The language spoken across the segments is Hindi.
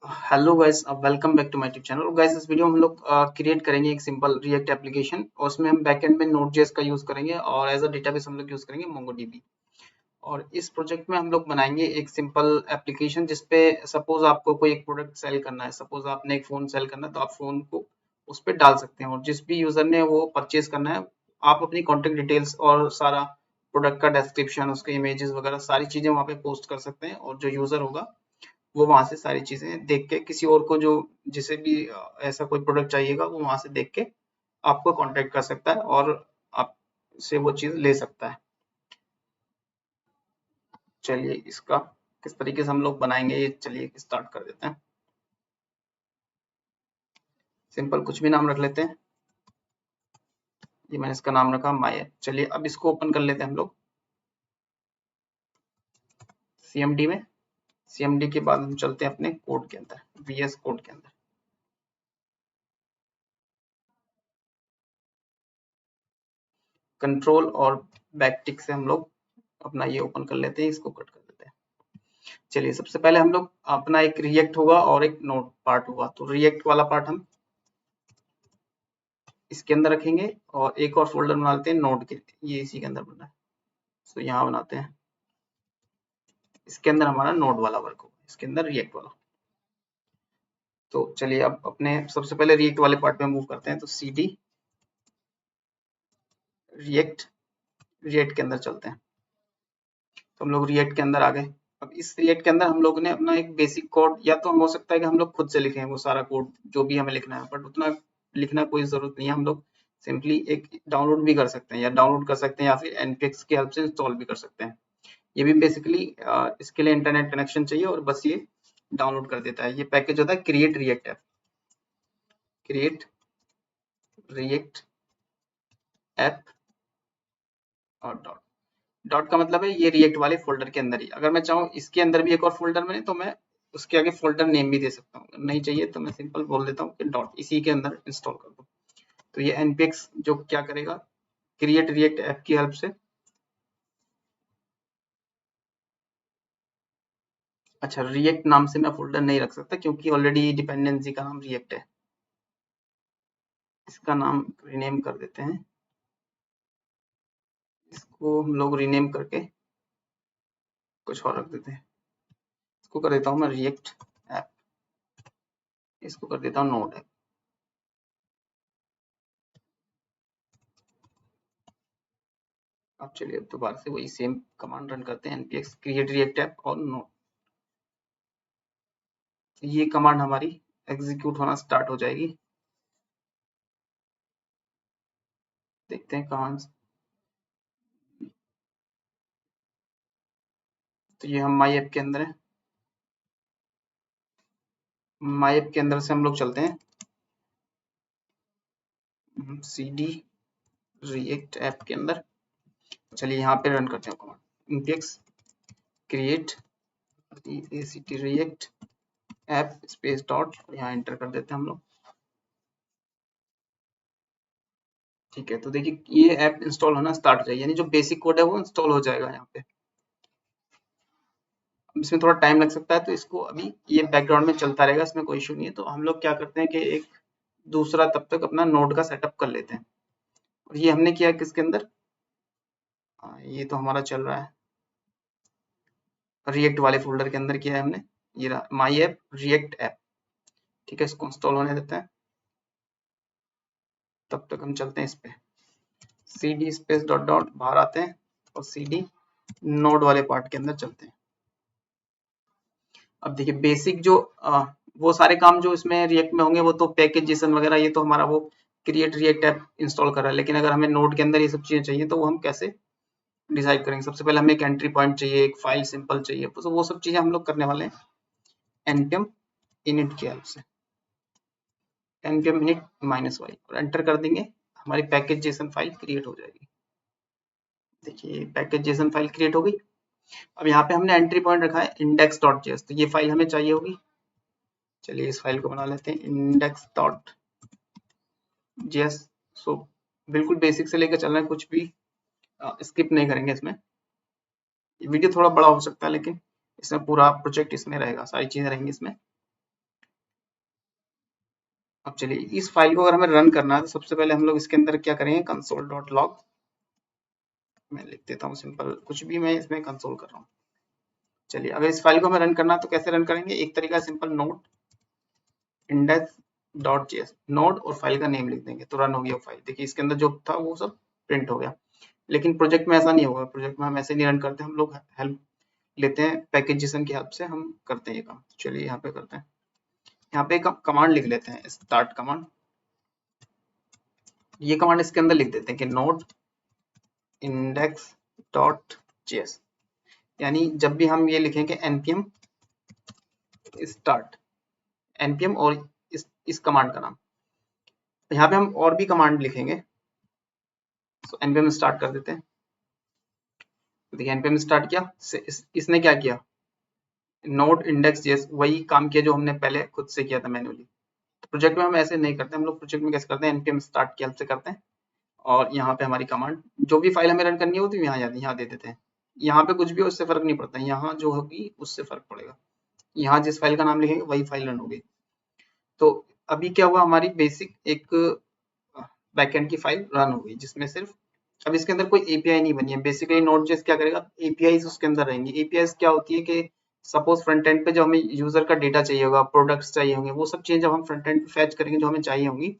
Hello guys, welcome back to my YouTube channel. Guys, इस वीडियो में हम लोग क्रिएट करेंगे एक सिंपल रिएक्ट एप्लीकेशन और उसमें हम बैकएंड में नोड.जेएस का यूज करेंगे और एज अ डेटाबेस हम लोग यूज करेंगे मोंगोडीबी। और इस प्रोजेक्ट में हम लोग बनाएंगे एक सिंपल एप्लीकेशन जिसपे सपोज आपको कोई एक प्रोडक्ट सेल करना है, सपोज आपने एक फोन सेल करना है तो आप फोन को उस पर डाल सकते हैं और जिस भी यूजर ने वो परचेज करना है आप अपनी कॉन्टेक्ट डिटेल्स और सारा प्रोडक्ट का डिस्क्रिप्शन, उसके इमेजेस वगैरह सारी चीजें वहाँ पे पोस्ट कर सकते हैं और जो यूजर होगा वो वहां से सारी चीजें देख के किसी और को जो जिसे भी ऐसा कोई प्रोडक्ट चाहिएगा वो वहां से देख के आपको कांटेक्ट कर सकता है और आपसे वो चीज ले सकता है। चलिए इसका किस तरीके से हम लोग बनाएंगे ये चलिए स्टार्ट कर देते हैं। सिंपल कुछ भी नाम रख लेते हैं। ये मैंने इसका नाम रखा माई ऐप। चलिए अब इसको ओपन कर लेते हैं हम लोग सीएमडी में। सीएमडी के बाद हम चलते हैं अपने कोड के अंदर, वीएस कोड के अंदर। कंट्रोल और बैकटिक से हम लोग अपना ये ओपन कर लेते हैं, इसको कट कर देते हैं। चलिए सबसे पहले हम लोग अपना एक रिएक्ट होगा और एक नोड पार्ट होगा, तो रिएक्ट वाला पार्ट हम इसके अंदर रखेंगे और एक और फोल्डर बना लेते हैं नोड के, ये इसी के अंदर बना है तो यहाँ बनाते हैं। इसके अंदर हमारा नोड वाला वर्क होगा, इसके अंदर रिएक्ट वाला। तो चलिए अब अपने सबसे पहले रिएक्ट वाले पार्ट में मूव करते हैं, तो cd रिएक्ट, रिएक्ट के अंदर चलते हैं। तो हम लोग रिएक्ट के अंदर आ गए। अब इस रिएक्ट के अंदर हम लोग ने अपना एक बेसिक कोड, या तो हो सकता है कि हम लोग खुद से लिखें वो सारा कोड जो भी हमें लिखना है, बट उतना लिखना कोई जरूरत नहीं है। हम लोग सिंपली एक डाउनलोड भी कर सकते हैं या डाउनलोड कर सकते हैं या फिर npx की हेल्प से इंस्टॉल भी कर सकते हैं। ये भी बेसिकली इसके लिए इंटरनेट कनेक्शन चाहिए और बस ये डाउनलोड कर देता है। ये पैकेज होता है create react app, create react app और डॉट। डॉट का मतलब है ये रिएक्ट वाले फोल्डर के अंदर ही। अगर मैं चाहूँ इसके अंदर भी एक और फोल्डर बने तो मैं उसके आगे फोल्डर नेम भी दे सकता हूँ, नहीं चाहिए तो मैं सिंपल बोल देता हूँ कि डॉट इसी के अंदर इंस्टॉल कर दो। तो ये npx जो क्या करेगा, क्रिएट रिएक्ट ऐप की हेल्प से। अच्छा, रिएक्ट नाम से मैं फोल्डर नहीं रख सकता क्योंकि ऑलरेडी डिपेंडेंसी का नाम रिएक्ट है। इसका नाम रीनेम कर देते हैं, इसको हम लोग रीनेम करके कुछ और रख देते हैं। इसको कर देता हूँ मैं रिएक्ट ऐप, इसको कर देता हूँ नोड ऐप। अब चलिए अब दोबारा से वही सेम कमांड रन करते हैं, npx क्रिएट रिएक्ट ऐप और नोड। ये कमांड हमारी एग्जीक्यूट होना स्टार्ट हो जाएगी। देखते हैं कहाँ। तो ये हम माई ऐप के अंदर है। माई ऐप के अंदर से हम लोग चलते हैं cd रिएक्ट ऐप के अंदर। चलिए यहाँ पे रन करते हैं command npx create react app space dot, यहाँ एंटर कर देते हैं हम लोग। ठीक है, तो देखिए ये ऐप इंस्टॉल होना स्टार्ट हो जाएगी, यानी जो बेसिक कोड है वो इंस्टॉल हो जाएगा यहाँ पे। इसमें थोड़ा टाइम लग सकता है तो इसको अभी ये बैकग्राउंड में चलता रहेगा, इसमें कोई इशू नहीं है। तो हम लोग क्या करते हैं कि एक दूसरा तब तक अपना नोड का सेटअप कर लेते हैं। और ये हमने किया किसके अंदर, ये तो हमारा चल रहा है रिएक्ट वाले फोल्डर के अंदर किया है हमने, ये रहा माई ऐप रिएक्ट ऐप। ठीक है, इसको इंस्टॉल होने देते हैं, तब तक हम चलते हैं इस पे cd स्पेस डॉट डॉट बाहर आते हैं और cd नोड वाले पार्ट के अंदर चलते हैं। अब देखिए बेसिक जो वो सारे काम जो इसमें रिएक्ट में होंगे वो तो पैकेज जेसन वगैरह, ये तो हमारा वो क्रिएट रिएक्ट ऐप इंस्टॉल कर रहा है। लेकिन अगर हमें नोड के अंदर ये सब चीजें चाहिए तो वो हम कैसे डिसाइड करेंगे। सबसे पहले हमें एक एंट्री पॉइंट चाहिए, एक फाइल सिंपल चाहिए, तो वो सब चीजें हम लोग करने वाले हैं npm init की हेल्प से। npm init -y और एंटर कर देंगे, हमारी पैकेज जेसन फाइल क्रिएट हो जाएगी। देखिए पैकेज जेसन फाइल क्रिएट हो गई। अब यहाँ पे हमने एंट्री पॉइंट रखा है index.js, तो ये फाइल हमें चाहिए होगी। चलिए इस फाइल को बना लेते हैं index.js। सो बिल्कुल बेसिक से लेकर चल रहे हैं, कुछ भी स्किप नहीं करेंगे इसमें। वीडियो थोड़ा बड़ा हो सकता है लेकिन इसमें पूरा प्रोजेक्ट इसमें रहेगा, सारी चीजें रहेंगी इसमें। अब चलिए इस फाइल को अगर हमें रन करना है तो सबसे पहले हम लोग इसके अंदर क्या करेंगे, console.log मैं लिख देता हूँ सिंपल, कुछ भी मैं इसमें कंसोल कर रहा हूँ। चलिए अगर इस फाइल को हमें रन करना है तो कैसे रन करेंगे, एक तरीका सिंपल नोड index.js नोड और फाइल का नेम लिख देंगे तो रन हो गया फाइल। देखिए इसके अंदर जो था वो सब प्रिंट हो गया। लेकिन प्रोजेक्ट में ऐसा नहीं होगा, प्रोजेक्ट में हम ऐसे नहीं रन करते, हम लोग हेल्प लेते हैं पैकेजेशन की हेल्प से हम करते हैं ये काम। चलिए यहाँ पे करते हैं, यहाँ पे कमांड लिख लेते हैं स्टार्ट कमांड। ये कमांड इसके अंदर लिख देते हैं कि नोड index.js, यानी जब भी हम ये लिखेंगे npm स्टार्ट, npm और इस कमांड का नाम, यहाँ पे हम और भी कमांड लिखेंगे तो npm स्टार्ट कर देते हैं। देखिए npm स्टार्ट किया, इसने क्या किया, नोड इंडेक्स जेएस वही काम किया जो हमने पहले खुद से किया था मैन्युअली। तो प्रोजेक्ट में हम ऐसे नहीं करते, हम लोग प्रोजेक्ट में कैसे करते हैं, npm स्टार्ट की हेल्प से करते हैं और यहाँ पे हमारी कमांड जो भी फाइल हमें रन करनी होती है यहाँ जाती है, यहाँ दे देते हैं। यहाँ पे कुछ भी हो उससे फर्क नहीं पड़ता, यहाँ जो होगी उससे फर्क पड़ेगा, यहाँ जिस फाइल का नाम लिखेंगे वही फाइल रन होगी। तो अभी क्या हुआ, हमारी बेसिक एक बैकएंड की फाइल रन हो गई जिसमें सिर्फ अब इसके अंदर कोई एपीआई नहीं बनी है। बेसिकली नोड.जेएस क्या करेगा, एपीआई उसके अंदर रहेंगी। एपीआई क्या होती है कि सपोज फ्रंट एंड पे जो हमें यूजर का डेटा चाहिए होगा, प्रोडक्ट्स चाहिए होंगे, वो सब चीजें जब हम फ्रंट एंड पे फैच करेंगे जो हमें चाहिए होंगी,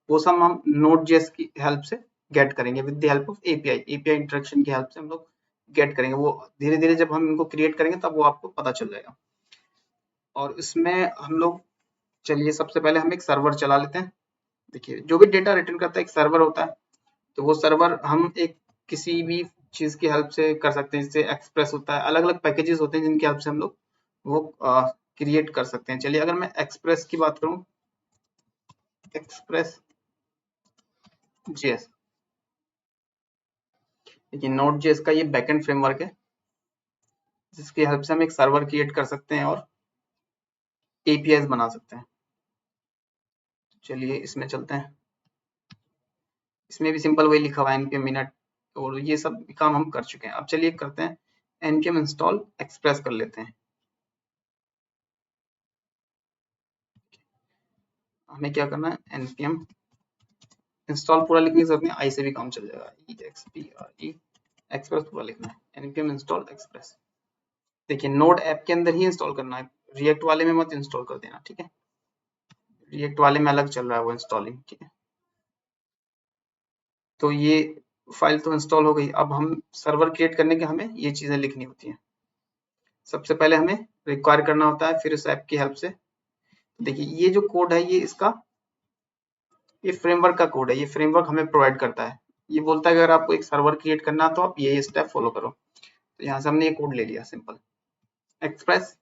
वो सब हम नोड.जेएस की हेल्प से गेट करेंगे with the help of API. API interaction की हेल्प से हम लोग गेट करेंगे। वो धीरे धीरे जब हम इनको क्रिएट करेंगे तब वो आपको पता चल जाएगा। और इसमें हम लोग, चलिए सबसे पहले हम एक सर्वर चला लेते हैं। देखिए जो भी डेटा रिटर्न करता है एक सर्वर होता है, तो वो सर्वर हम एक किसी भी चीज की हेल्प से कर सकते हैं, जैसे एक्सप्रेस होता है, अलग अलग पैकेजेस होते हैं जिनकी हेल्प से हम लोग वो क्रिएट कर सकते हैं। चलिए अगर मैं एक्सप्रेस की बात करूं, एक्सप्रेस जेएस, देखिए नोड जेएस का ये बैकएंड फ्रेमवर्क है जिसकी हेल्प से हम एक सर्वर क्रिएट कर सकते हैं और एपीआईज बना सकते हैं। चलिए इसमें चलते हैं, इसमें भी सिंपल वही लिखा हुआ है npm मिनट और ये सब काम हम कर चुके हैं। अब चलिए करते हैं npm इंस्टॉल एक्सप्रेस कर लेते हैं। हमें क्या करना है, npm इंस्टॉल पूरा लिखने की जरूरत नहीं, आई से भी काम चल जाएगा, expre एक्सप्रेस पूरा लिखना है, npm इंस्टॉल एक्सप्रेस। देखिए नोड ऐप के अंदर ही इंस्टॉल करना है, रिएक्ट वाले में मत इंस्टॉल कर देना, ठीक है। रिएक्ट वाले में अलग चल रहा है वो इंस्टॉलिंग, ठीक है। तो ये फाइल तो इंस्टॉल हो गई। अब हम सर्वर क्रिएट करने के हमें ये चीजें लिखनी होती हैं। सबसे पहले हमें रिक्वायर करना होता है, फिर इस ऐप की हेल्प से। देखिए ये जो कोड है ये इसका, ये फ्रेमवर्क का कोड है, ये फ्रेमवर्क हमें प्रोवाइड करता है। ये बोलता है अगर आपको एक सर्वर क्रिएट करना तो आप ये स्टेप फॉलो करो। तो यहाँ से हमने ये कोड ले लिया सिंपल। एक्सप्रेस,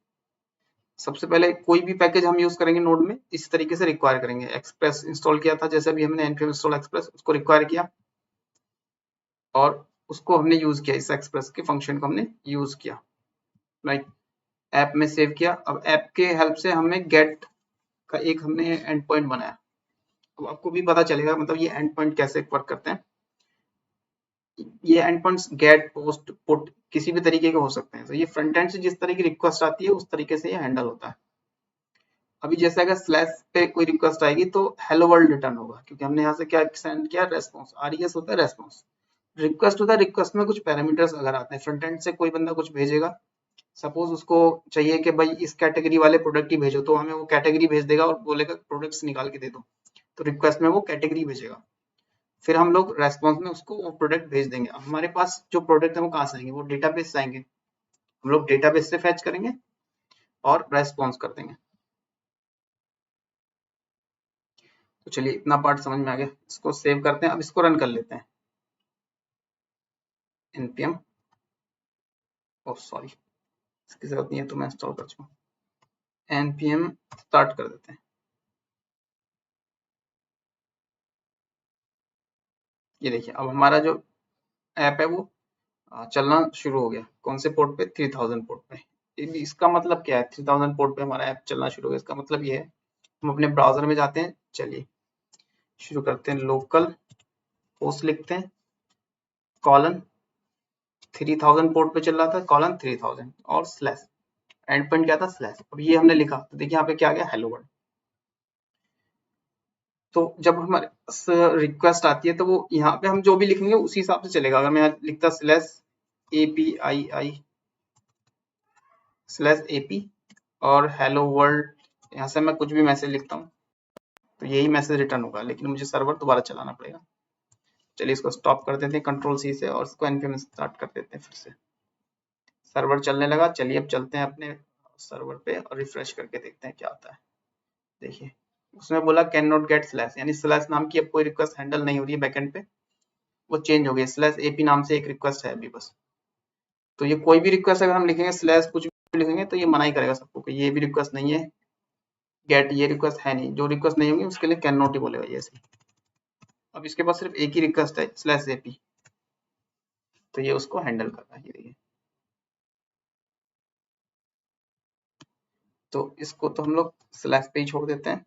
सबसे पहले कोई भी पैकेज हम यूज करेंगे नोड में इस तरीके से रिक्वायर करेंगे। एक्सप्रेस इंस्टॉल किया था, जैसे भी हमने npm इंस्टॉल एक्सप्रेस उसको रिक्वायर किया और उसको हमने यूज किया, इस एक्सप्रेस के फंक्शन को हमने यूज किया, राइट। ऐप में सेव किया। अब ऐप के हेल्प से हमें गेट का एक हमने एंड पॉइंट बनाया। अब आपको भी पता चलेगा मतलब ये एंड पॉइंट कैसे वर्क करते हैं। ये end points get, post, put किसी भी तरीके के हो सकते हैं। तो ये फ्रंट एंड से जिस तरह की रिक्वेस्ट आती है उस तरीके से ये हैंडल होता है। अभी जैसे अगर स्लैश पे कोई रिक्वेस्ट आएगी तो हेलो वर्ल्ड रिटर्न होगा, क्योंकि हमने यहाँ से क्या सेंड किया, रेस्पॉन्स। आरईएस होता है रेस्पॉन्स, रिक्वेस्ट होता है, रिक्वेस्ट में कुछ पैरामीटर्स अगर आते हैं, फ्रंट एंड से कोई बंदा कुछ भेजेगा, सपोज उसको चाहिए कि भाई इस कैटेगरी वाले प्रोडक्ट ही भेजो, तो हमें वो कैटेगरी भेज देगा और बोलेगा प्रोडक्ट्स निकाल के दे दो। तो रिक्वेस्ट में वो कैटेगरी भेजेगा, फिर हम लोग रेस्पॉन्स में उसको वो प्रोडक्ट भेज देंगे। अब हमारे पास जो प्रोडक्ट है वो कहाँ से आएंगे, वो डेटाबेस से आएंगे। हम लोग डेटाबेस से फैच करेंगे और रेस्पॉन्स कर देंगे। तो चलिए इतना पार्ट समझ में आ गया, इसको सेव करते हैं। अब इसको रन कर लेते हैं। npm, ओह सॉरी इसकी जरूरत नहीं है तो मैं इंस्टॉल कर चुका हूँ। npm स्टार्ट कर देते हैं। ये देखिए अब हमारा जो ऐप है वो चलना शुरू हो गया। कौन से पोर्ट पे, 3000 पोर्ट पे। इसका मतलब क्या है, 3000 पोर्ट पे हमारा ऐप चलना शुरू हो गया। इसका मतलब ये है, हम अपने ब्राउजर में जाते हैं। चलिए शुरू करते हैं, लोकल होस्ट लिखते हैं, कॉलन 3000 पोर्ट पे चल रहा था, कॉलन 3000 और स्लैश, एंड पॉइंट क्या था, स्लैश। अब ये हमने लिखा तो देखिए यहाँ पे क्या आ गया, हेलो वर्ल्ड। तो जब हमारे पास रिक्वेस्ट आती है तो वो यहाँ पे हम जो भी लिखेंगे उसी हिसाब से चलेगा। अगर मैं यहाँ लिखता /API/AP और हेलो वर्ल्ड, यहाँ से मैं कुछ भी मैसेज लिखता हूँ तो यही मैसेज रिटर्न होगा, लेकिन मुझे सर्वर दोबारा चलाना पड़ेगा। चलिए इसको स्टॉप कर देते हैं Ctrl+C से और इसको npm स्टार्ट कर देते हैं। फिर से सर्वर चलने लगा। चलिए अब चलते हैं अपने सर्वर पे और रिफ्रेश करके देखते हैं क्या आता है। देखिए उसमें बोला कैन नॉट गेट स्लैश, यानी स्लैश नाम की अब कोई रिक्वेस्ट हैंडल नहीं हो रही है बैकएंड पे, वो चेंज हो गई। /AP नाम से एक रिक्वेस्ट है अभी बस। तो ये कोई भी रिक्वेस्ट अगर हम लिखेंगे स्लैश कुछ भी लिखेंगे तो ये मना ही करेगा सबको कि ये भी रिक्वेस्ट नहीं है, गेट ये रिक्वेस्ट है नहीं। जो रिक्वेस्ट नहीं होगी उसके लिए कैन नॉट ही बोलेगा ये ऐसे। अब इसके पास सिर्फ एक ही रिक्वेस्ट है /AP, तो ये उसको हैंडल कर रहा है। ये देखिए, तो इसको तो हम लोग स्लैश पे ही छोड़ देते हैं,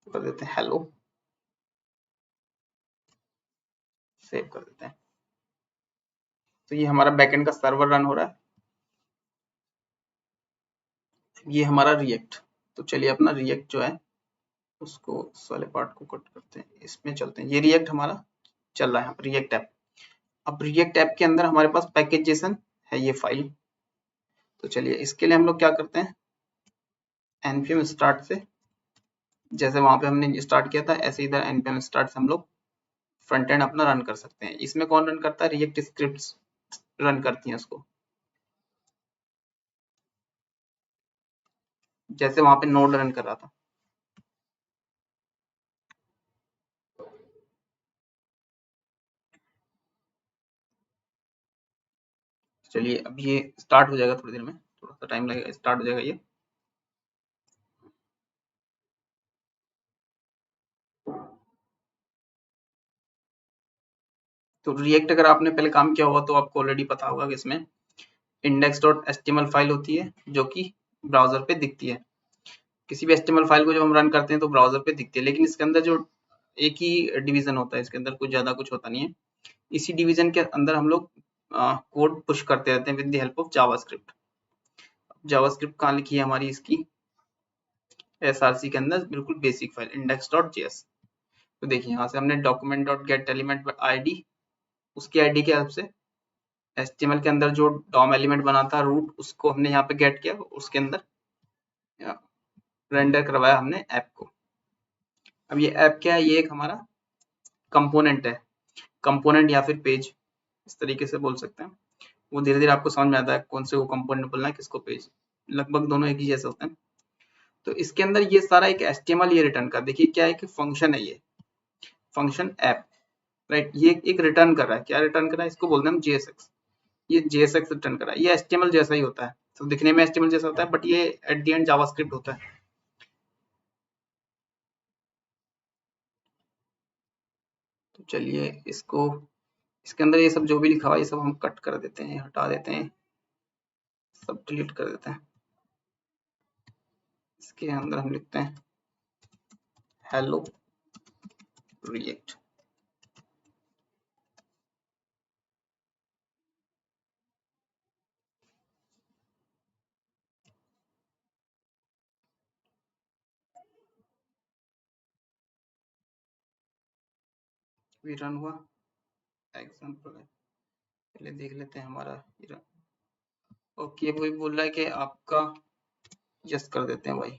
कर देते हैं हेलो, सेव कर देते हैं। तो ये हमारा बैकएंड का सर्वर रन हो रहा है। ये हमारा रिएक्ट। तो चलिए अपना रिएक्ट जो है उसको इस वाले पार्ट को कट करते हैं, इसमें चलते हैं। ये रिएक्ट हमारा चल रहा है रिएक्ट ऐप। अब रिएक्ट ऐप के अंदर हमारे पास पैकेज जेसन है ये फाइल। तो चलिए इसके लिए हम लोग क्या करते हैं, npm स्टार्ट से, जैसे वहां पे हमने स्टार्ट किया था ऐसे इधर npm स्टार्ट से हम लोग फ्रंट एंड अपना रन कर सकते हैं। इसमें कौन रन करता है, रिएक्ट स्क्रिप्ट्स रन करती हैं उसको, जैसे वहां पे नोड रन कर रहा था। चलिए अब ये स्टार्ट हो जाएगा थोड़ी देर में, थोड़ा सा टाइम लगेगा, स्टार्ट हो जाएगा ये। तो रिएक्ट अगर आपने पहले काम किया होगा तो आपको ऑलरेडी पता होगा कि इसमें index.html फाइल होती है जो कि ब्राउजर पे दिखती है। किसी भी HTML फाइल को जब हम रन करते हैं तो ब्राउजर पे दिखती है, लेकिन इसके अंदर जो एक ही डिवीजन होता है, इसके अंदर कुछ ज्यादा कुछ होता नहीं है। इसी डिवीजन के अंदर हम लोग कोड पुश करते रहते हैं with the help of JavaScript. JavaScript कहाँ लिखी है हमारी, इसकी src के अंदर बिल्कुल बेसिक फाइल index.js। तो देखिए यहाँ से हमने document.getElementID, उसकी आईडी के हेल्प से HTML के अंदर जो डॉम एलिमेंट बना था रूट, उसको हमने यहाँ पे गेट किया, उसके अंदर रेंडर करवाया हमने ऐप को। अब ये ऐप क्या है, ये एक हमारा कंपोनेंट है, कंपोनेंट या फिर पेज, इस तरीके से बोल सकते हैं। वो धीरे धीरे आपको समझ में आता है कौन से को कंपोनेंट बोलना है, किसको पेज, लगभग दोनों एक ही जैसे होते हैं। तो इसके अंदर ये सारा एक HTML ये रिटर्न का, देखिए क्या है कि फंक्शन है, ये फंक्शन ऐप, राइट। ये एक रिटर्न कर रहा है, क्या रिटर्न कर रहा है, इसको बोलते हैं हम JSX। ये JSX रिटर्न कर रहा है, ये HTML जैसा ही होता है। तो दिखने में HTML जैसा होता है, बट ये एट द एंड जावास्क्रिप्ट होता है। तो चलिए इसको, इसके अंदर ये सब जो भी लिखा हुआ है ये सब हम कट कर देते हैं, हटा देते हैं, सब डिलीट कर देते हैं। इसके अंदर हम लिखते हैं हेलो रिएक्ट। रन हुआ एग्जाम्पल है, पहले देख लेते हैं हमारा ये। ओके वही बोल रहा है कि आपका, यस कर देते हैं भाई।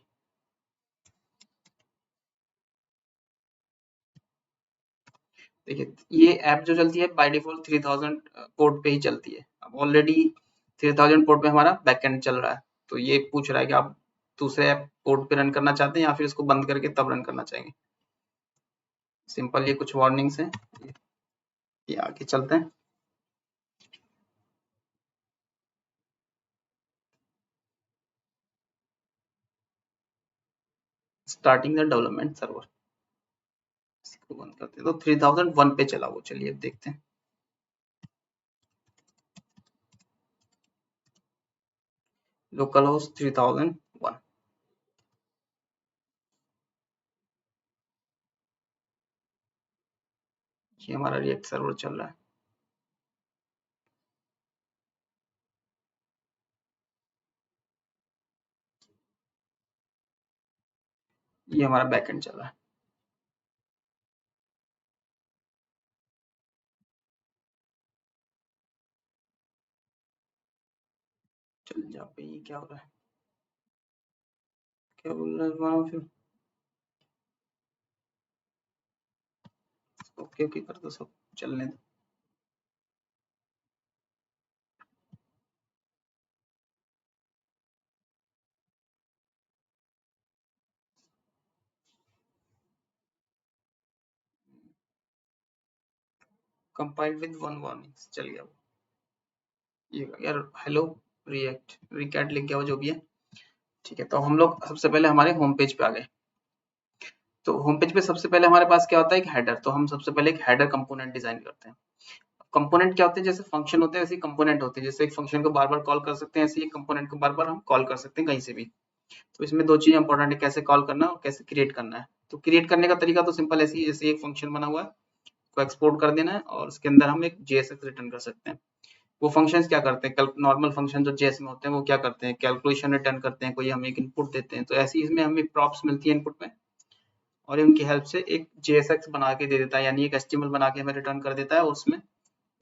देखिए ये ऐप जो चलती है बाय डिफॉल्ट 3000 पोर्ट पे ही चलती है। अब ऑलरेडी 3000 पोर्ट पे हमारा बैकएंड चल रहा है, तो ये पूछ रहा है कि आप दूसरे ऐप पोर्ट पे रन करना चाहते हैं या फिर इसको बंद करके तब रन करना चाहेंगे। सिंपल ये कुछ वार्निंग्स हैं, ये आगे चलते हैं। स्टार्टिंग द डेवलपमेंट सर्वर, इसको बंद करते हैं। तो 3001 पे चला वो, चलिए अब देखते हैं। लोकल होस्ट 3001, ये हमारा रिएक्ट सर्वर चल रहा है। ये हमारा बैकएंड चल रहा है। चल जहाँ पे ये क्या हो रहा है, क्या बोल रहा है फिर, ओके ओके कर दो, सब चलने दो। कंपाइल्ड विद वन वार्निंग चल गया वो, ये यार हेलो रिएक्ट रिकैट लिख गया वो जो भी है। ठीक है, तो हम लोग सबसे पहले हमारे होम पेज पे आ गए। तो होम पेज पे सबसे पहले हमारे पास क्या होता है, एक हेडर। तो हम सबसे पहले एक हेडर कंपोनेंट डिजाइन करते हैं। कंपोनेंट क्या होते हैं, जैसे फंक्शन होते हैं वैसे कंपोनेंट होते हैं। जैसे एक फंक्शन को बार बार कॉल कर सकते हैं, ऐसे एक कंपोनेंट को बार बार हम कॉल कर सकते हैं कहीं से भी। तो इसमें दो चीजें इंपॉर्टेंट है, कैसे कॉल करना है और कैसे क्रिएट करना है। तो क्रिएट करने का तरीका तो सिंपल ऐसे ही, जैसे एक फंक्शन बना हुआ है को एक्सपोर्ट कर देना है और उसके अंदर हम एक जेएसएक्स रिटर्न कर सकते हैं। वो फंक्शंस क्या करते हैं, नॉर्मल फंक्शन जो जेएस में होते हैं वो क्या करते हैं, कैलकुलेशन रिटर्न करते हैं, कोई हम एक इनपुट देते हैं, तो ऐसे ही इसमें हमें प्रॉप्स मिलती है इनपुट में, और इनकी हेल्प से एक जेएसएक्स बना के दे देता है, यानी एक एचटीएमएल बना के हमें रिटर्न कर देता है। और उसमें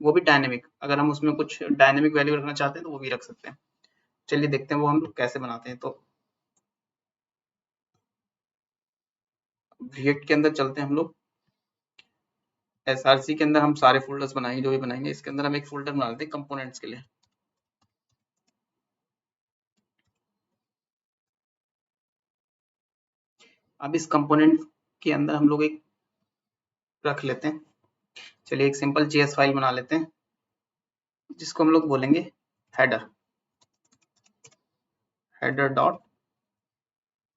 वो भी डायनेमिक, अगर हम उसमें कुछ डायनेमिक वैल्यू रखना चाहते हैं तो वो भी रख सकते हैं। चलिए देखते हैं वो हम लोग कैसे बनाते हैं। तो रिएक्ट के अंदर चलते हैं हम लोग। एसआरसी के अंदर हम सारे फोल्डर्स बनाएंगे जो भी बनाएंगे, इसके अंदर हम एक फोल्डर बना लेते हैं कंपोनेंट्स के लिए। अब इस कंपोनेंट के अंदर हम लोग एक रख लेते हैं, चलिए एक सिंपल जेएस फाइल बना लेते हैं जिसको हम लोग बोलेंगे हेडर, हेडर डॉट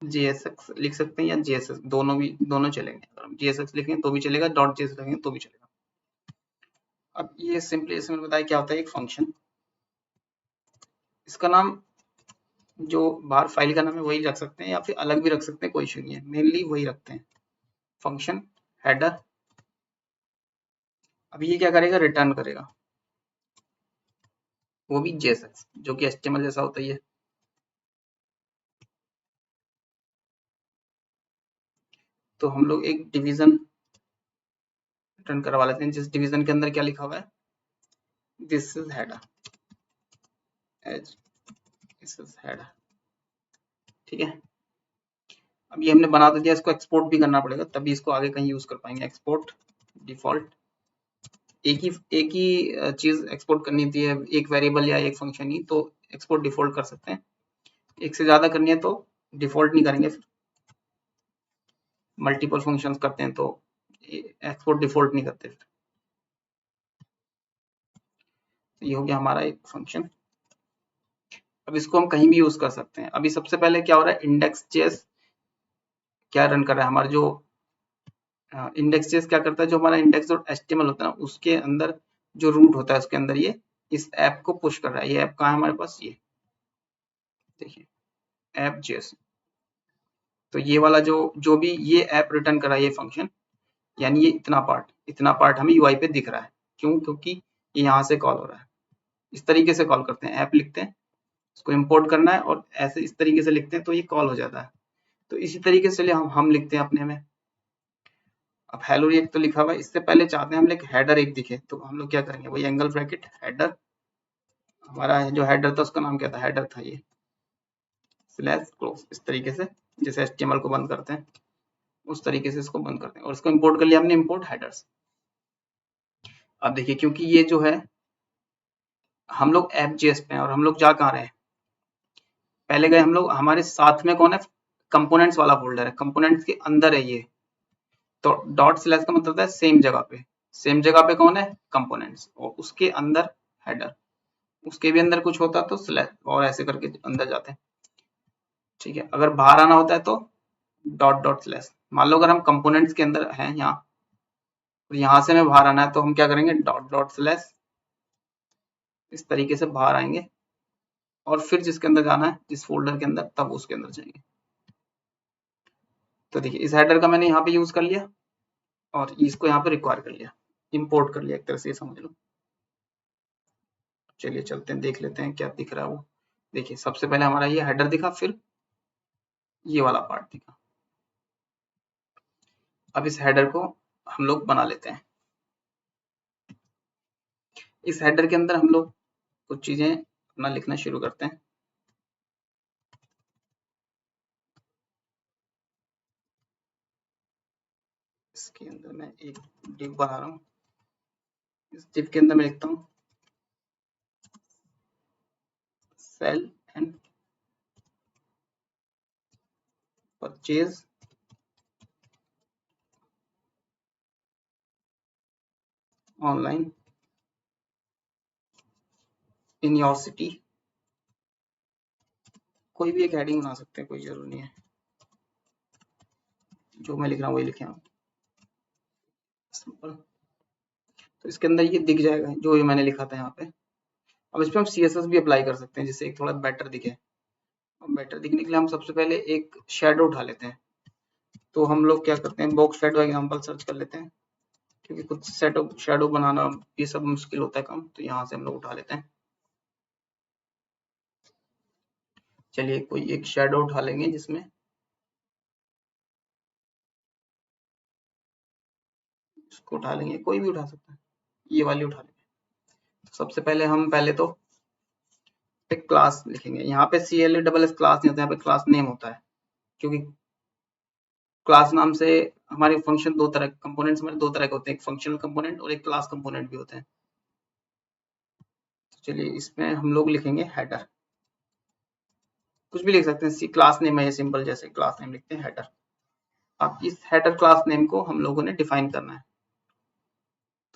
जेएसएक्स लिख सकते हैं या जेएसएक्स, दोनों भी, दोनों चलेंगे। अगर हम जेएसएक्स लिखेंगे तो भी चलेगा, डॉट जेएस लिखेंगे तो भी चलेगा। अब ये सिंपली जैसे मैंने बताया क्या होता है, एक फंक्शन, इसका नाम जो बाहर फाइल का नाम है वही रख सकते हैं या फिर अलग भी रख सकते हैं, कोई इशू नहीं है, मेनली वही रखते हैं, फंक्शन हेडर। अब ये क्या करेगा, रिटर्न करेगा, वो भी जेएसएक्स जो कि एचटीएमएल जैसा होता ही है। तो हम लोग एक डिवीजन रिटर्न करवा लेते हैं, जिस डिवीजन के अंदर क्या लिखा हुआ है, this is header, as this is header. ठीक है, अब ये हमने बना तो दिया, इसको एक्सपोर्ट भी करना पड़ेगा तभी इसको आगे कहीं यूज कर पाएंगे। एक्सपोर्ट डिफॉल्ट, एक ही चीज एक्सपोर्ट करनी थी, एक वेरिएबल या एक फंक्शन ही, तो एक्सपोर्ट डिफॉल्ट कर सकते हैं। एक से ज्यादा करनी है तो डिफॉल्ट नहीं करेंगे, फिर मल्टीपल फंक्शंस करते हैं तो एक्सपोर्ट डिफॉल्ट नहीं करते। फिर तो ये हो गया हमारा एक फंक्शन। अब इसको हम कहीं भी यूज कर सकते हैं। अभी सबसे पहले क्या हो रहा है, इंडेक्स जेएस क्या रन कर रहा है, हमारा जो इंडेक्स जेएस क्या करता है, जो हमारा इंडेक्स डॉट एचटीएमएल होता है ना, उसके अंदर जो रूट होता है उसके अंदर ये इस ऐप को पुश कर रहा है। ये ऐप कहाँ है हमारे पास, ये देखिए ऐप जेएस। तो ये वाला जो जो भी ये ऐप रिटर्न कर रहा है, ये फंक्शन, यानी ये इतना पार्ट हमें यूआई पे दिख रहा है। क्यों, क्योंकि ये यहाँ से कॉल हो रहा है। इस तरीके से कॉल करते हैं, ऐप लिखते हैं, इसको इंपोर्ट करना है और ऐसे इस तरीके से लिखते हैं तो ये कॉल हो जाता है। तो इसी तरीके से हम लिखते हैं अपने में। अब हेलो रिएक्ट तो लिखा हुआ है, इससे पहले चाहते हैं हम एक हेडर एक दिखे, तो हम लोग क्या करेंगे, वही एंगल ब्रैकेट हेडर, हमारा जो हेडर था उसका नाम क्या था, हेडर था ये, स्लैश क्लोज, इस तरीके से जैसे एचटीएमएल को बंद करते हैं उस तरीके से इसको बंद करते हैं। और इसको इंपोर्ट कर लिया हमने, इंपोर्ट हेडर्स। अब देखिए क्योंकि ये जो है हम लोग एप जेएस पे हैं और हम लोग जा कहाँ रहे हैं, पहले गए हम लोग, हमारे साथ में कौन है, कंपोनेंट्स वाला फोल्डर है, कंपोनेंट्स के अंदर है ये। तो डॉट स्लैश का मतलब है सेम जगह पे, सेम जगह पे कौन है, कंपोनेंट्स, और उसके अंदर हेडर, उसके भी अंदर कुछ होता तो स्लैश, और ऐसे करके अंदर जाते हैं। ठीक है, अगर बाहर आना होता है तो डॉट डॉट स्लैश। मान लो अगर हम कंपोनेंट्स के अंदर हैं यहाँ, और यहाँ से हमें बाहर आना है तो हम क्या करेंगे, डॉट डॉट स्लैश, इस तरीके से बाहर आएंगे और फिर जिसके अंदर जाना है, जिस फोल्डर के अंदर, तब उसके अंदर जाएंगे। तो देखिए इस हेडर का मैंने यहाँ पे यूज कर लिया और इसको यहाँ पे रिक्वायर कर लिया, इंपोर्ट कर लिया, एक तरह से ये समझ लो। चलिए चलते हैं, देख लेते हैं क्या दिख रहा है वो। देखिए सबसे पहले हमारा ये हेडर दिखा, फिर ये वाला पार्ट दिखा। अब इस हेडर को हम लोग बना लेते हैं। इस हेडर के अंदर हम लोग कुछ चीजें अपना लिखना शुरू करते हैं। इसके अंदर मैं एक डिव बना रहा हूँ। इस डिव के अंदर मैं लिखता हूँ sell and purchase online in your city. कोई भी एक हेडिंग बना सकते हैं, कोई जरूरी नहीं है, जो मैं लिख रहा हूँ वही लिखे हूँ, सिंपल। तो इसके अंदर ये दिख जाएगा जो ये मैंने लिखा था यहाँ पे। अब इस पे हम CSS भी अप्लाई कर सकते हैं जिससे एक थोड़ा बेटर दिखे। और बेटर दिखने के लिए हम सबसे पहले एक शेडो उठा लेते हैं। तो हम लोग क्या करते हैं, बॉक्स शेडो एग्जांपल सर्च कर लेते हैं, क्योंकि कुछ शेडो बनाना ये सब मुश्किल होता है काम, तो यहाँ से हम लोग उठा लेते हैं। चलिए कोई एक शेडो उठा लेंगे जिसमें इसको उठा लेंगे, कोई भी उठा सकता है, ये वाली उठा लेंगे। सबसे पहले हम तो एक क्लास लिखेंगे। यहाँ पे CLA क्लास नहीं होता, यहाँ पे क्लास नेम होता है, क्योंकि क्लास नाम से हमारे फंक्शन दो तरह कंपोनेंट्स हमारे दो तरह के होते हैं, एक फंक्शनल कंपोनेंट और एक क्लास कंपोनेंट भी होते हैं। तो चलिए इसमें हम लोग लिखेंगे हेडर, कुछ भी लिख सकते हैं, सी क्लास नेम है सिंपल, जैसे क्लास नेम लिखते हैं हेडर। अब इस हेडर क्लास नेम को हम लोगों ने डिफाइन करना है,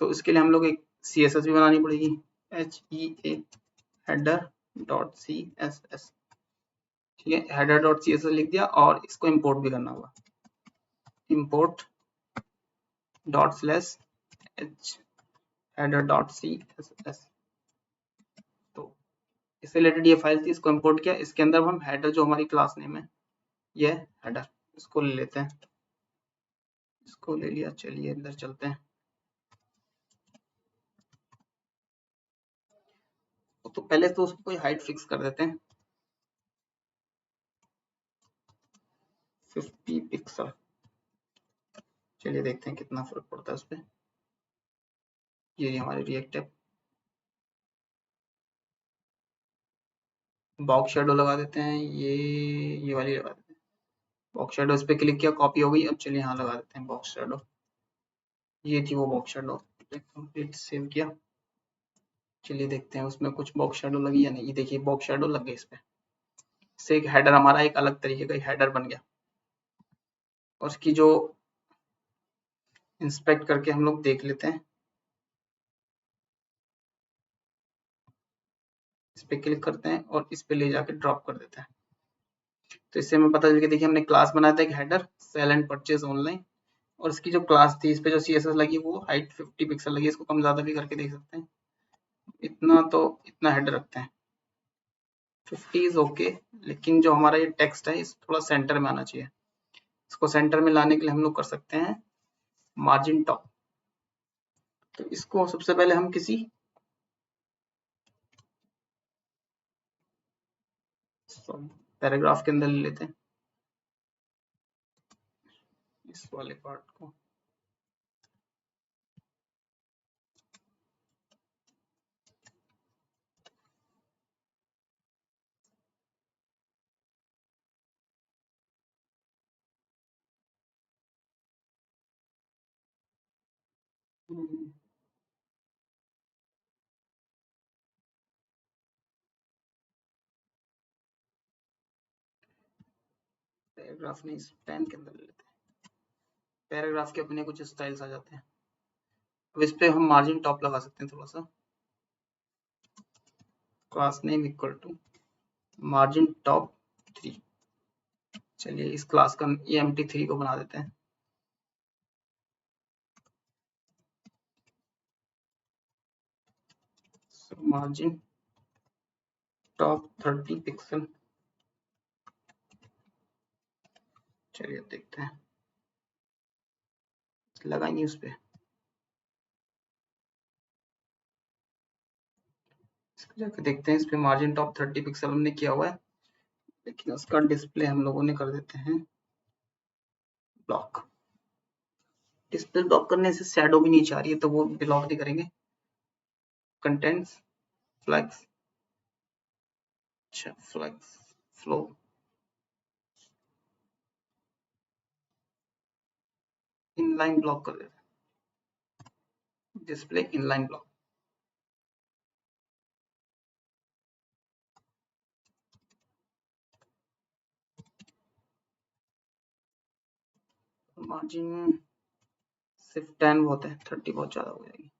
तो इसके लिए हम लोग एक CSS भी बनानी पड़ेगी, HEA हेडर डॉट CSS। ठीक है, हेडर डॉट CSS लिख दिया, और इसको इंपोर्ट भी करना होगा, import dot slash h header dot CSS। तो इससे रिलेटेड ये फाइल थी, इसको इंपोर्ट किया। इसके अंदर हम हेडर जो हमारी क्लास नेम है, ये हेडर, इसको ले लेते हैं, इसको ले लिया। चलिए अंदर चलते हैं। तो पहले तो उसको कोई हाइट फिक्स कर देते हैं, 50 पिक्सल। चलिए देखते हैं कितना फर्क पड़ता है उस पर। ये हमारे रिएक्ट है, बॉक्स शेडो लगा देते हैं, ये वाली लगा देते हैं बॉक्स शेडो। इस पे क्लिक किया, कॉपी हो गई। अब चलिए यहाँ लगा देते हैं बॉक्स शेडो, ये थी वो बॉक्स शेडो। कंप्लीट सेव किया। चलिए देखते हैं उसमें कुछ बॉक्स शेडो लगी या नहीं। देखिए बॉक्स शेडो लग गई इस पे, इससे एक हेडर हमारा एक अलग तरीके का हेडर बन गया। और उसकी जो इंस्पेक्ट करके हम लोग देख लेते हैं, इस पे क्लिक करते हैं और इस पे ले जाके ड्रॉप कर देते हैं। तो इससे हमें पता चल गया, देखिए हमने क्लास बनाया था एक header sell and purchase online, और इसकी जो क्लास थी, इस पे जो CSS लगी वो हाइट 50 पिक्सल लगी। इसको कम ज्यादा भी करके देख सकते हैं। इतना तो इतना हेडर रखते हैं, 50 इज ओके। लेकिन जो हमारा ये टेक्स्ट है इस थोड़ा सेंटर में आना चाहिए। इसको सेंटर में लाने के लिए हम लोग कर सकते हैं मार्जिन टॉप। तो इसको सबसे पहले हम किसी पैराग्राफ के अंदर ले लेते हैं, इस वाले पार्ट को। पैराग्राफ नहीं, इस पेन के अंदर ले लेते हैं। पैराग्राफ के अपने कुछ स्टाइल्स आ जाते हैं। अब इस पे हम मार्जिन टॉप लगा सकते हैं थोड़ा सा, class name equal to margin top 3। चलिए इस क्लास का ये empty3 को बना देते हैं। Margin top 30 pixel. चलिए देखते हैं, लगाएंगे उस पे। जाके देखते हैं, इस पे मार्जिन टॉप 30 पिक्सल हमने किया हुआ है, लेकिन उसका डिस्प्ले हम लोगों ने कर देते हैं ब्लॉक। डिस्प्ले ब्लॉक करने से शैडो भी नीचे आ रही है तो वो ब्लॉक नहीं करेंगे। कंटेंट्स फ्लैग्स, अच्छा फ्लैग्स फ्लो, इनलाइन ब्लॉक कर देते हैं, डिस्प्ले इनलाइन ब्लॉक। मार्जिन सिर्फ 10 बहुत है, 30 बहुत ज्यादा हो जाएगी।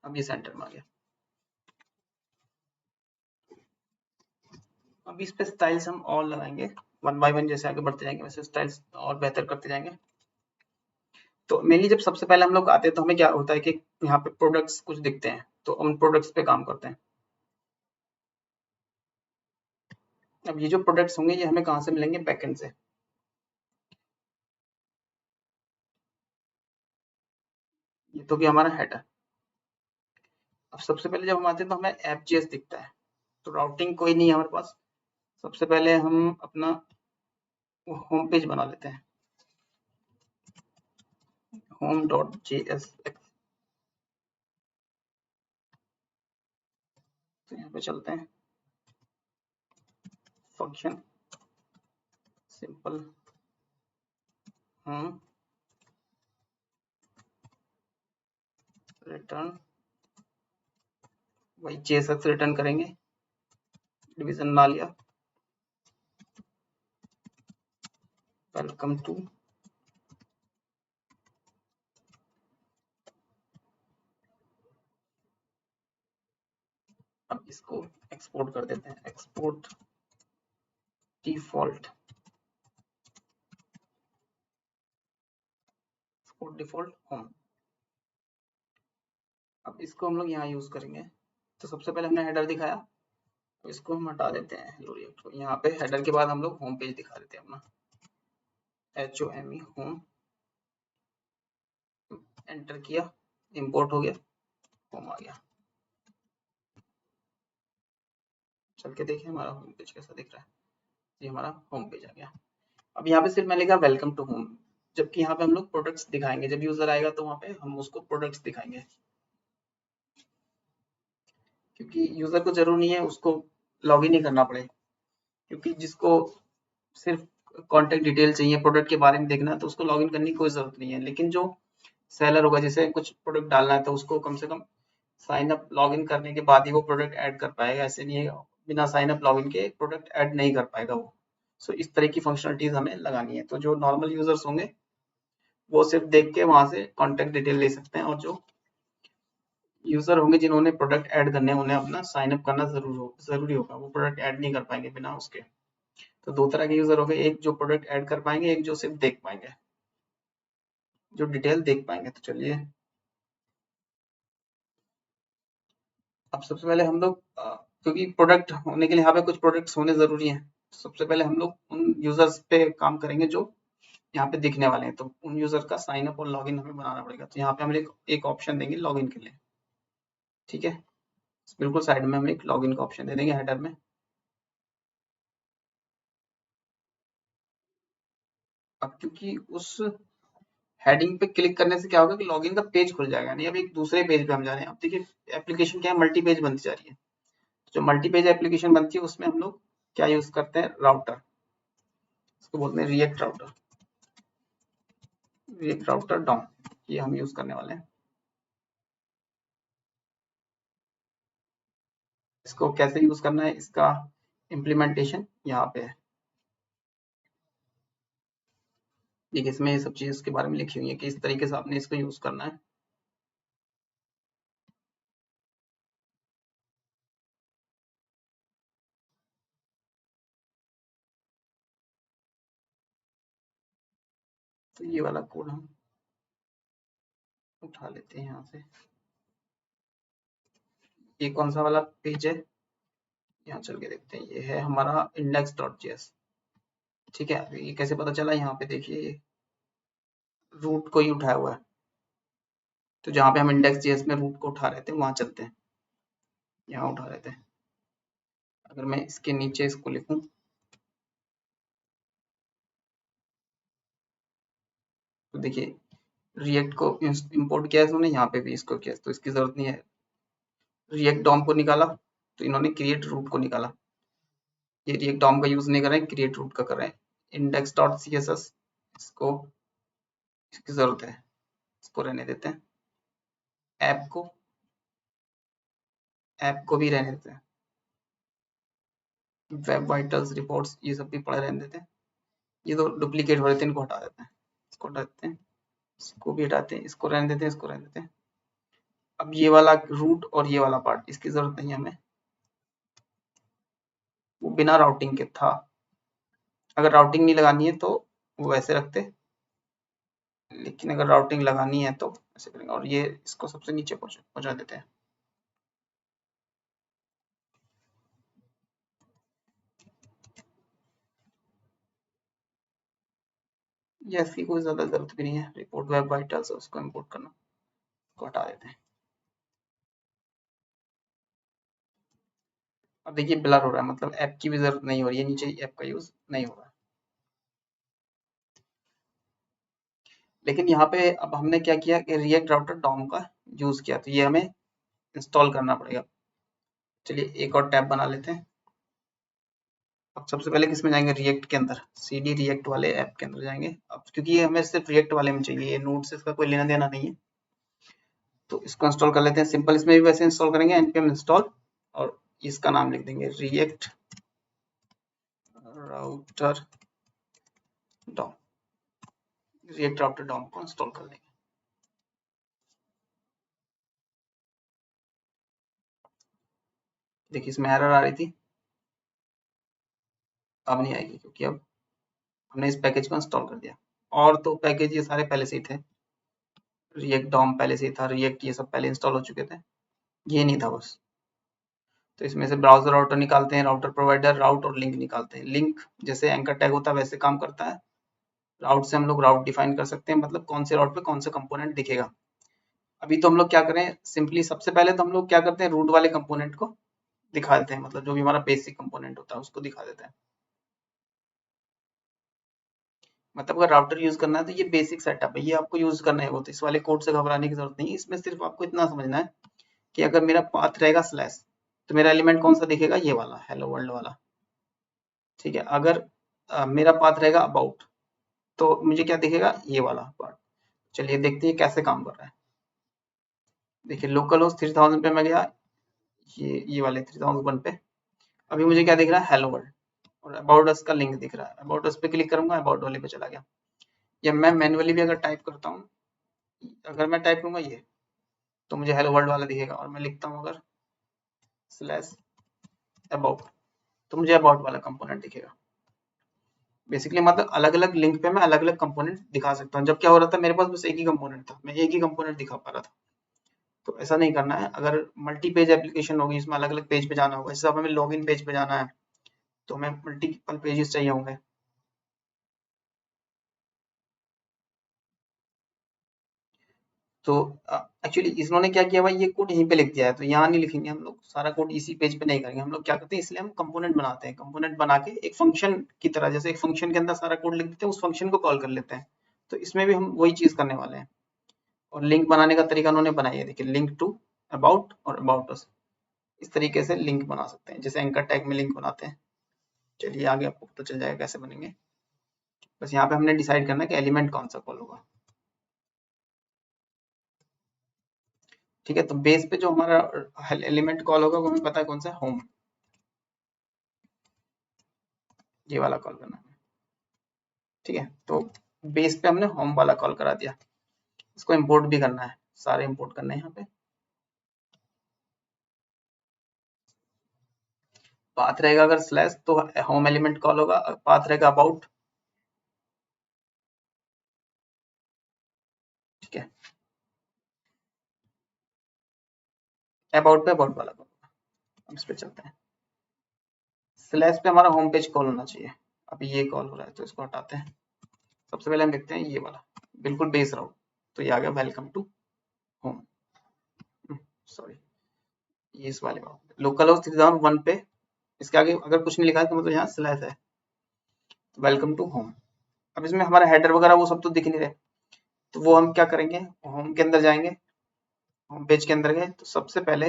अब ये सेंटर में आ गया। अब इस पे स्टाइल्स हम और लगाएंगे, वन बाय वन जैसे आगे बढ़ते जाएंगे वैसे स्टाइल्स और बेहतर करते जाएंगे। तो मेनली जब सबसे पहले हम लोग आते हैं तो हमें क्या होता है कि यहाँ पे प्रोडक्ट्स कुछ दिखते हैं तो उन प्रोडक्ट्स पे काम करते हैं। अब ये जो प्रोडक्ट्स होंगे ये हमें कहाँ से मिलेंगे, बैकएंड से। ये तो भी हमारा हेडर। अब सबसे पहले जब हम आते हैं तो हमें एफ.जेएस दिखता है, तो राउटिंग कोई नहीं है हमारे पास। सबसे पहले हम अपना होम पेज बना लेते हैं, home.jsx। तो यहाँ पे चलते हैं, फंक्शन सिंपल होम रिटर्न, वही JSX रिटर्न करेंगे, डिवीजन ना लिया, वेलकम टू। अब इसको एक्सपोर्ट कर देते हैं, export default, export default home. अब इसको हम लोग यहाँ यूज करेंगे। तो सबसे पहले हमने हेडर दिखाया, तो इसको हम हटा देते हैं हेलो रिएक्ट को। यहाँ पे हेडर के बाद हम लोग होम पेज दिखा देते हैं अपना, HOME होम, एंटर किया, इंपोर्ट हो गया, होम आ गया। चल के देखिए हमारा होम पेज कैसा दिख रहा है। ये हमारा होम पेज आ गया। अब यहाँ पे सिर्फ मैं लिखा वेलकम टू होम, जबकि यहाँ पे हम लोग प्रोडक्ट्स दिखाएंगे। जब यूजर आएगा तो वहाँ पे हम उसको प्रोडक्ट्स दिखाएंगे, क्योंकि यूजर को जरूर नहीं है उसको लॉग इन नहीं करना पड़े, क्योंकि जिसको सिर्फ कॉन्टेक्ट डिटेल चाहिए, प्रोडक्ट के बारे में देखना है, तो उसको लॉग इन करने की कोई जरूरत नहीं है। लेकिन जो सेलर होगा, जैसे कुछ प्रोडक्ट डालना है तो उसको कम से कम साइन अप लॉग इन करने के बाद ही वो प्रोडक्ट ऐड कर पाएगा। ऐसे नहीं है बिना साइन अप लॉग इन के प्रोडक्ट ऐड नहीं कर पाएगा वो। सो इस तरह की फंक्शनलिटीज हमें लगानी है। तो जो नॉर्मल यूजर्स होंगे वो सिर्फ देख के वहां से कॉन्टेक्ट डिटेल ले सकते हैं, और जो यूजर होंगे जिन्होंने प्रोडक्ट ऐड करने हैं उन्हें अपना साइन अप करना जरूरी होगा। वो प्रोडक्ट ऐड नहीं कर पाएंगे बिना उसके। तो दो तरह के यूजर हो गए, एक जो प्रोडक्ट ऐड कर पाएंगे, एक जो सिर्फ देख पाएंगे, जो डिटेल देख पाएंगे। तो चलिए अब सबसे पहले हम लोग क्योंकि प्रोडक्ट होने के लिए यहाँ पे कुछ प्रोडक्ट्स होने जरूरी हैं, सबसे पहले हम लोग उन यूजर्स पे काम करेंगे जो यहाँ पे दिखने वाले हैं। तो उन यूजर का साइन अप और लॉगिन हमें बनाना पड़ेगा। तो यहाँ पे हम एक ऑप्शन देंगे लॉगिन के लिए, ठीक है। बिल्कुल साइड में हम एक लॉगिन का ऑप्शन दे देंगे हेडर में। अब क्योंकि उस हेडिंग पे क्लिक करने से क्या होगा कि लॉगिन का पेज खुल जाएगा, नहीं अब एक दूसरे पेज पे हम जा रहे हैं। अब देखिए एप्लीकेशन क्या है, मल्टी पेज बनती जा रही है। जो मल्टी पेज एप्लीकेशन बनती है उसमें हम लोग क्या यूज करते हैं, राउटर, इसको बोलते हैं react router, react router DOM, ये हम यूज करने वाले हैं। इसको कैसे यूज करना है, इसका इम्प्लीमेंटेशन यहाँ पे है। देखिए इसमें ये सब चीज के बारे में लिखी हुई है कि इस तरीके से आपने इसको यूज करना है। तो ये वाला कोड हम उठा लेते हैं यहाँ से। ये कौन सा वाला पेज है, यहाँ चल के देखते हैं। ये है हमारा index.js, ठीक है। ये कैसे पता चला, यहाँ पे देखिए रूट को ही उठाया हुआ है। तो जहाँ पे हम index.js में रूट को उठा रहे थे वहां चलते हैं, यहाँ उठा रहे थे। अगर मैं इसके नीचे इसको लिखूं, तो देखिए रिएक्ट को इंपोर्ट किया है उन्होंने, यहाँ पे भी इसको किया, तो इसकी जरूरत नहीं है। रिएक्ट डॉम को निकाला तो इन्होंने क्रिएट रूट को निकाला। ये रिएक्ट डॉम का यूज नहीं कर रहे हैं, क्रिएट रूट का कर रहे हैं। Index dot C S S, इसको इसकी जरूरत है, इसको रहने देते हैं। ऐप को भी रहने देते हैं। वेब वाइटल्स, रिपोर्ट्स, ये सब भी पड़े रहने देते हैं। ये तो डुप्लीकेट हो रहे थे, इनको हटा देते हैं, इसको हटा देते हैं, इसको भी हटाते हैं, इसको रहने देते हैं, इसको रहने देते हैं। अब ये वाला रूट और ये वाला पार्ट, इसकी जरूरत नहीं है हमें, वो बिना राउटिंग के था। अगर राउटिंग नहीं लगानी है तो वो वैसे रखते, लेकिन अगर राउटिंग लगानी है तो ऐसे करेंगे। और ये इसको सबसे नीचे पहुंचा देते हैं। ये इसकी कोई ज्यादा जरूरत भी नहीं है। रिपोर्ट वेब वाइटल्स, उसको इंपोर्ट करना, उसको हटा देते हैं। अब देखिए ब्लर हो रहा है, मतलब ऐप की भी जरूरत नहीं हो रही है, नीचे ऐप का यूज नहीं हो रहा है। लेकिन यहाँ पे अब हमने क्या किया कि रिएक्ट राउटर डॉम का यूज किया, तो ये हमें इंस्टॉल करना पड़ेगा। चलिए एक और टैब बना लेते हैं। अब सबसे पहले किसमें जाएंगे, रिएक्ट के अंदर, सीडी रिएक्ट वाले ऐप के अंदर जाएंगे। अब क्योंकि ये हमें सिर्फ रिएक्ट वाले में चाहिए, ये नोड से इसका कोई लेना देना नहीं है, तो इसको इंस्टॉल कर लेते हैं। सिंपल इसमें भी वैसे इंस्टॉल करेंगे, npm इंस्टॉल, और इसका नाम लिख देंगे react router DOM. React router DOM को इंस्टॉल कर लेंगे। देखिए इसमें एरर आ रही थी, अब नहीं आएगी, क्योंकि अब हमने इस पैकेज को इंस्टॉल कर दिया। और तो पैकेज ये सारे पहले से ही थे, रिएक्ट डॉम पहले से ही था, रिएक्ट ये सब पहले इंस्टॉल हो चुके थे, ये नहीं था बस। तो इसमें से ब्राउजर राउटर निकालते हैं, राउटर प्रोवाइडर, राउट और लिंक निकालते हैं। लिंक जैसे एंकर टैग होता है वैसे काम करता है। राउट से हम लोग राउट डिफाइन कर सकते हैं, मतलब कौन से राउट पे कौन सा कंपोनेंट दिखेगा। अभी तो हम लोग क्या करें, सिंपली सबसे पहले तो हम लोग क्या करते हैं, रूट वाले कंपोनेंट को दिखा देते हैं, मतलब जो भी हमारा बेसिक कंपोनेंट होता है उसको दिखा देते हैं। मतलब अगर राउटर यूज करना है तो ये बेसिक सेटअप है, ये आपको यूज करना है, वो तो इस वाले कोड से घबराने की जरूरत नहीं है। इसमें सिर्फ आपको इतना समझना है कि अगर मेरा पाथ रहेगा स्लैश, तो मेरा एलिमेंट कौन सा दिखेगा, ये वाला हेलो वर्ल्ड वाला, ठीक है। अगर मेरा पाथ रहेगा अबाउट, तो मुझे क्या दिखेगा, ये वाला पार्ट। चलिए देखते हैं कैसे काम कर रहा है। देखिए लोकल होस्ट 3000 पे मैं गया, ये वाले 3001 पे, अभी मुझे क्या दिख रहा है, हेलो वर्ल्ड, और अबाउट अस का लिंक दिख रहा है। अबाउट अस पे क्लिक करूंगा, अबाउट वाले पे चला गया। या मैं मैन्युअली भी अगर टाइप करता हूँ, अगर मैं टाइप करूंगा ये, तो मुझे हेलो वर्ल्ड वाला दिखेगा। और मैं लिखता हूँ अगर स्लैश अबाउट, तो मुझे अबाउट वाला कंपोनेंट दिखेगा। बेसिकली मतलब अलग अलग लिंक पे मैं अलग अलग कंपोनेंट दिखा सकता हूँ। जब क्या हो रहा था, मेरे पास बस एक ही कंपोनेंट था, मैं एक ही कंपोनेंट दिखा पा रहा था। तो ऐसा नहीं करना है। अगर मल्टी पेज एप्लीकेशन होगी, इसमें अलग अलग पेज पे जाना होगा, जैसे अब हमें लॉगिन पेज पे जाना है, तो हमें मल्टीपल पेजेस चाहिए होंगे। तो एक्चुअली इन्होंने क्या किया भाई, ये कोड यहीं पे लिख दिया है, तो यहाँ नहीं लिखेंगे हम लोग, सारा कोड इसी पेज पे नहीं करेंगे। हम लोग क्या करते हैं, इसलिए हम कंपोनेंट बनाते हैं। कंपोनेंट बना के एक फंक्शन की तरह, जैसे एक फंक्शन के अंदर सारा कोड लिख देते हैं, उस फंक्शन को कॉल कर लेते हैं। तो इसमें भी हम वही चीज करने वाले हैं। और लिंक बनाने का तरीका उन्होंने बनाया है, देखिए लिंक टू अबाउट और अबाउट अस, इस तरीके से लिंक बना सकते हैं, जैसे एंकर टैग में लिंक बनाते हैं। चलिए आगे आपको पता चल जाएगा कैसे बनेंगे। बस यहाँ पे हमने डिसाइड करना है कि एलिमेंट कौन सा कॉल होगा, ठीक है। तो बेस पे जो हमारा एलिमेंट कॉल होगा वो हमें पता है कौन सा, होम, ये वाला कॉल करना है, ठीक है। तो बेस पे हमने होम वाला कॉल करा दिया। इसको इंपोर्ट भी करना है, सारे इंपोर्ट करने हैं यहाँ पे। पाथ रहेगा अगर स्लैश, तो होम एलिमेंट कॉल होगा। पाथ रहेगा अबाउट, ठीक है। अबाउट पे अबाउट वाला कॉल, अब इस पे चलते हैं। स्लैश पे हमारा होम पेज कॉल होना चाहिए। अभी ये कॉल हो रहा है, तो इसको हटाते हैं। सबसे पहले हम देखते हैं ये वाला, बिल्कुल बेस राउट, तो ये आ गया वेलकम टू होम, सॉरी, ये इस वाले लोकल हाउस 3001 पे, इसके आगे अगर कुछ नहीं लिखा है तो मतलब यहाँ स्लैश है, वेलकम टू होम। अब इसमें हमारा हेडर वगैरह वो सब तो दिख नहीं रहे, तो वो हम क्या करेंगे, होम के अंदर जाएंगे, होम पेज के अंदर गए तो सबसे पहले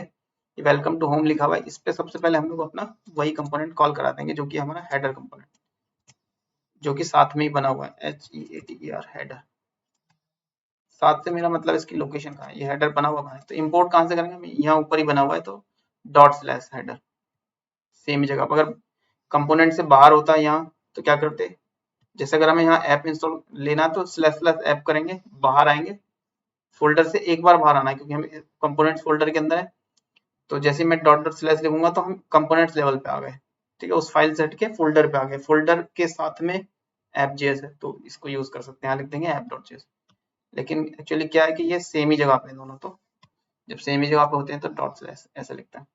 वेलकम टू होम लिखा हुआ है, इस पे सबसे पहले हम लोग अपना वही कंपोनेंट कॉल करा देंगे जो कि हमारा हेडर कंपोनेंट, जो कि साथ में ही बना हुआ है, HEADER हेडर। साथ से मेरा मतलब इसकी लोकेशन कहाँ है, ये हेडर बना हुआ कहाँ है, तो इंपोर्ट कहाँ से करेंगे हम, यहाँ ऊपर ही बना हुआ है, तो ./हेडर सेम जगह पर। अगर कंपोनेंट से बाहर होता है यहाँ तो क्या करते, जैसे अगर हमें यहाँ ऐप इंस्टॉल लेना है तो // करेंगे, बाहर आएंगे, फोल्डर से एक बार बाहर आना है क्योंकि हम कंपोनेंट्स फोल्डर के अंदर है। तो जैसे मैं .// लिखूंगा तो हम कंपोनेंट्स लेवल पे आ गए, ठीक है, उस फाइल से हट के फोल्डर पे आ गए, फोल्डर के साथ में app.js है तो इसको यूज कर सकते हैं, यहाँ लिख देंगे app.js। लेकिन एक्चुअली क्या है कि ये सेम ही जगह पे दोनों, तो जब सेम ही जगह पे होते हैं तो ./ ऐसा लिखते हैं।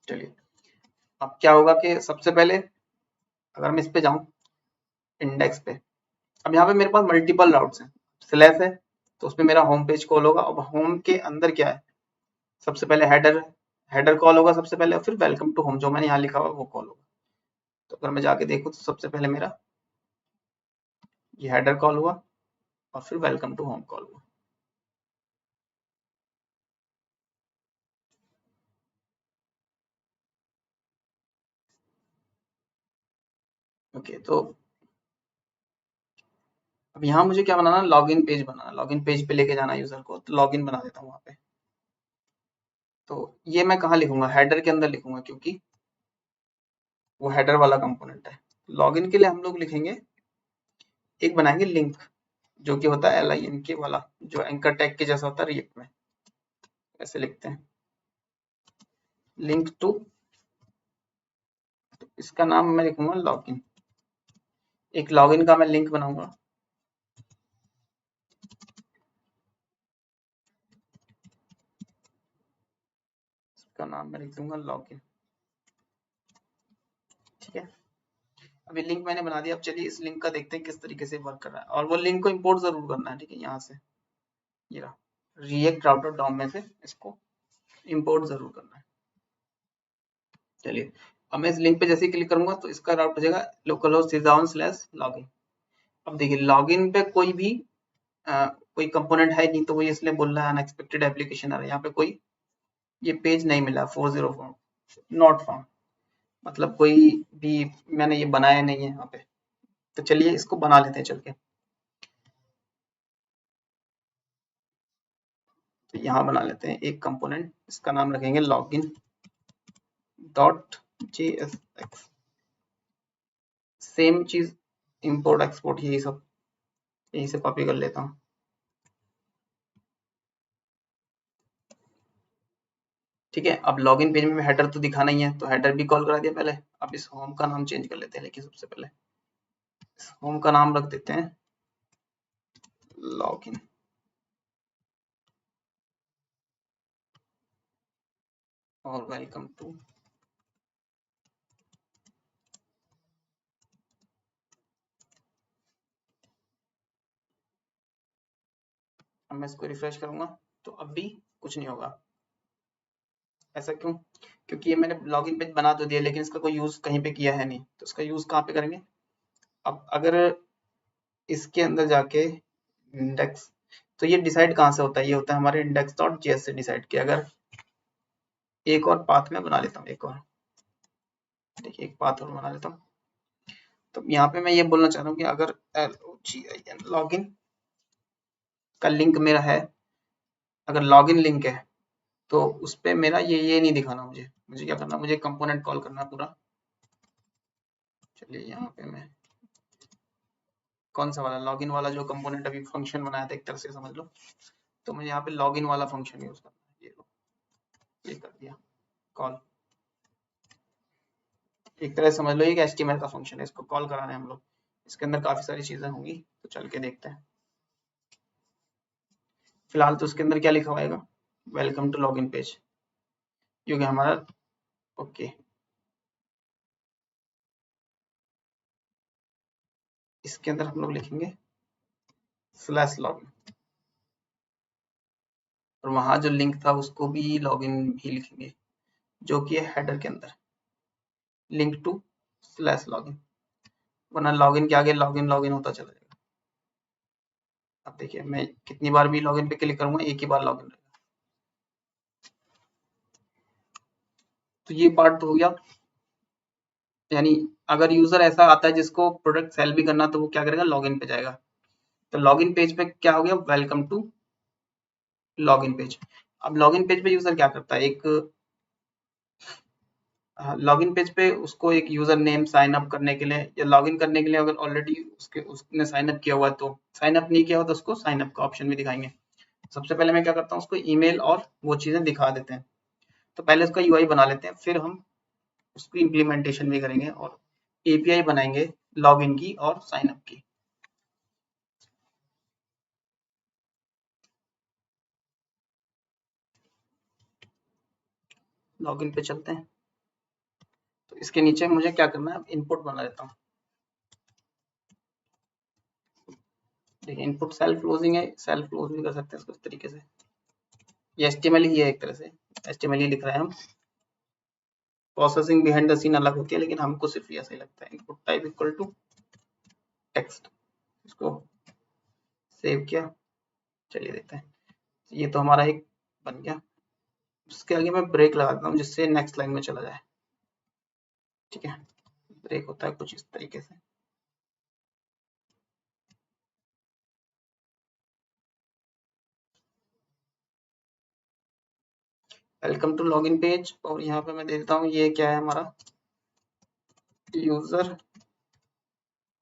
चलिए, अब क्या होगा कि सबसे पहले अगर मैं इस पे जाऊं इंडेक्स पे, अब यहाँ पे मेरे पास मल्टीपल राउट्स हैं, स्लैश है तो उसमें मेरा होम पेज कॉल होगा। अब होम के अंदर क्या है, सबसे पहले हेडर, हेडर कॉल होगा सबसे पहले, और फिर वेलकम टू होम जो मैंने यहाँ लिखा हुआ वो कॉल होगा। तो अगर मैं जाके देखूँ तो सबसे पहले मेरा ये हेडर कॉल हुआ और फिर वेलकम टू होम कॉल हुआ। ओके, तो अब यहाँ मुझे क्या बनाना, लॉगिन पेज बनाना, लॉगिन पेज पे लेके जाना यूजर को, तो लॉगिन बना देता हूँ वहाँ पे। तो ये मैं कहाँ लिखूंगा, हेडर के अंदर लिखूंगा क्योंकि वो हेडर वाला कंपोनेंट है। लॉगिन के लिए हम लोग लिखेंगे, एक बनाएंगे लिंक जो कि होता है LINK वाला, जो एंकर टैग के जैसा होता है रिएक्ट में, ऐसे लिखते हैं लिंक टू, तो इसका नाम मैं लिखूंगा लॉगिन। एक लॉगिन का मैं लिंक बनाऊंगा, इसका नाम मैं लिख दूंगा लॉगिन, ठीक है। अभी लिंक मैंने बना दिया, अब चलिए इस लिंक का देखते हैं किस तरीके से वर्क कर रहा है, और वो लिंक को इंपोर्ट जरूर करना है, ठीक है, यहाँ से ये रहा रिएक्ट राउटर डॉम में से इसको इंपोर्ट जरूर करना है। चलिए, अब मैं इस लिंक पे जैसे ही क्लिक करूंगा तो इसका राउट हो जाएगा localhost/login। अब देखिए लॉगिन पे कोई भी कोई कंपोनेंट है नहीं, तो वो इसलिए बोल रहा है अनएक्सपेक्टेड एप्लीकेशन एरर, यहाँ पे कोई ये पेज नहीं मिला, 404 नॉट फाउंड, मतलब कोई भी मैंने ये बनाया नहीं है यहाँ पे। तो चलिए इसको बना लेते हैं चल के, तो यहाँ बना लेते हैं एक कंपोनेंट, इसका नाम रखेंगे लॉगिन .jsx। सेम चीज इंपोर्ट एक्सपोर्ट यही सब, यही से कॉपी कर लेता हूँ। ठीक है, अब लॉगिन पेज में हेडर तो दिखाना ही है, तो हेडर भी कॉल करा दिया पहले। अब इस होम का नाम चेंज कर लेते हैं, लेकिन सबसे पहले इस होम का नाम रख देते हैं लॉगिन, और वेलकम टू। अब मैं इसको रिफ्रेश करूंगा तो अब भी कुछ नहीं होगा। ऐसा क्यों, क्योंकि ये मैंने लॉगिन पेज बना तो दिया लेकिन इसका कोई यूज कहीं पे किया है नहीं, तो इसका यूज कहाँ पे करेंगे। अब अगर इसके अंदर जाके इंडेक्स, तो ये डिसाइड कहाँ से होता है, ये होता है हमारे index.js से डिसाइड किया। अगर एक और पाथ में बना लेता हूँ, एक और देखिए एक पाथ और बना लेता हूँ। तो यहाँ पे मैं ये बोलना चाह रहा हूँ कि अगर LOGIN लॉगिन का लिंक मेरा है, अगर लॉगिन लिंक है तो उस पे मेरा ये नहीं दिखाना, मुझे मुझे क्या करना, मुझे कंपोनेंट कॉल करना पूरा। चलिए यहाँ पे मैं कौन सा वाला, लॉगिन वाला जो कंपोनेंट अभी फंक्शन बनाया था एक तरह से समझ लो, तो मुझे यहाँ पे लॉगिन वाला फंक्शन यूज करना है। ये लो, ये कर दिया कॉल, एक तरह से समझ लो ये कि HTML का फंक्शन है, इसको कॉल कराना है हम लोग। इसके अंदर काफी सारी चीजें होंगी तो चल के देखते हैं। फिलहाल तो उसके अंदर क्या लिखा होगा, वेलकम टू लॉगिन पेज, क्योंकि हमारा ओके। इसके अंदर हम लोग लिखेंगे /login, और वहां जो लिंक था उसको भी लॉगिन भी लिखेंगे, जो कि है हेडर के अंदर लिंक टू /login, वरना लॉगिन के आगे लॉगिन लॉगिन होता चला जाएगा। अब देखिए मैं कितनी बार भी लॉगिन पे क्लिक करूंगा एक ही बार लॉगिन रहेगा। तो ये पार्ट तो हो गया। यानी अगर यूजर ऐसा आता है जिसको प्रोडक्ट सेल भी करना तो वो क्या करेगा, लॉगिन पे जाएगा। तो लॉगिन पेज पे क्या हो गया, वेलकम टू लॉगिन पेज। अब लॉगिन पेज पे यूजर क्या करता है, एक लॉगिन पेज पे उसको एक यूजर नेम साइन अप करने के लिए या लॉगिन करने के लिए, अगर ऑलरेडी उसने साइन अप किया हुआ है तो, साइन अप नहीं किया हुआ तो उसको साइन अप का ऑप्शन भी दिखाएंगे। सबसे पहले मैं क्या करता हूँ, उसको ईमेल और वो चीजें दिखा देते हैं। तो पहले उसका यूआई बना लेते हैं, फिर हम उसकी इम्प्लीमेंटेशन भी करेंगे और एपीआई बनाएंगे लॉगिन की और साइन अप की। लॉगिन पे चलते हैं। तो इसके नीचे मुझे क्या करना है, इनपुट बना लेता हूँ। देखिए इनपुट सेल्फ क्लोजिंग है, सेल्फ क्लोज भी कर सकते हैं इसको इस तरीके से। ये एचटीएमएल ही है, एक तरह से एचटीएमएल ही लिख रहे हैं हम। प्रोसेसिंग बिहाइंड द सीन अलग होती है, लेकिन हमको सिर्फ ये ऐसा ही लगता है। Input type equal to text, इसको सेव किया, चलिए देखते हैं। ये तो हमारा एक बन गया। उसके आगे मैं ब्रेक लगा देता हूँ जिससे नेक्स्ट लाइन में चला जाए। ठीक है, ब्रेक होता है कुछ इस तरीके से। वेलकम टू लॉगिन पेज, और यहाँ पे मैं दे देता हूँ ये क्या है हमारा, यूजर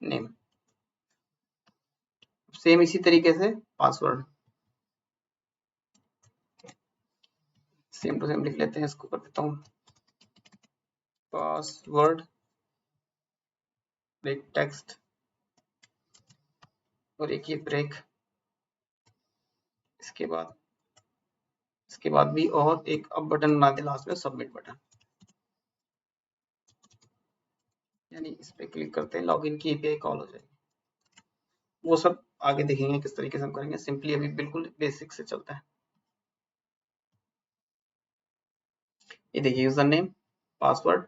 नेम। सेम इसी तरीके से पासवर्ड सेम टू सेम लिख लेते हैं। इसको कर देता हूँ पासवर्ड ब्रेक टेक्स्ट, और एक ये ब्रेक। इसके बाद भी और एक अब बटन बना दे लास्ट में, सबमिट बटन। यानी इस पे क्लिक करते हैं, लॉगिन की एपीआई कॉल हो जाएगी। वो सब आगे देखेंगे किस तरीके से हम करेंगे, सिंपली अभी बिल्कुल बेसिक से चलता है। ये देखिए यूजर नेम, पासवर्ड,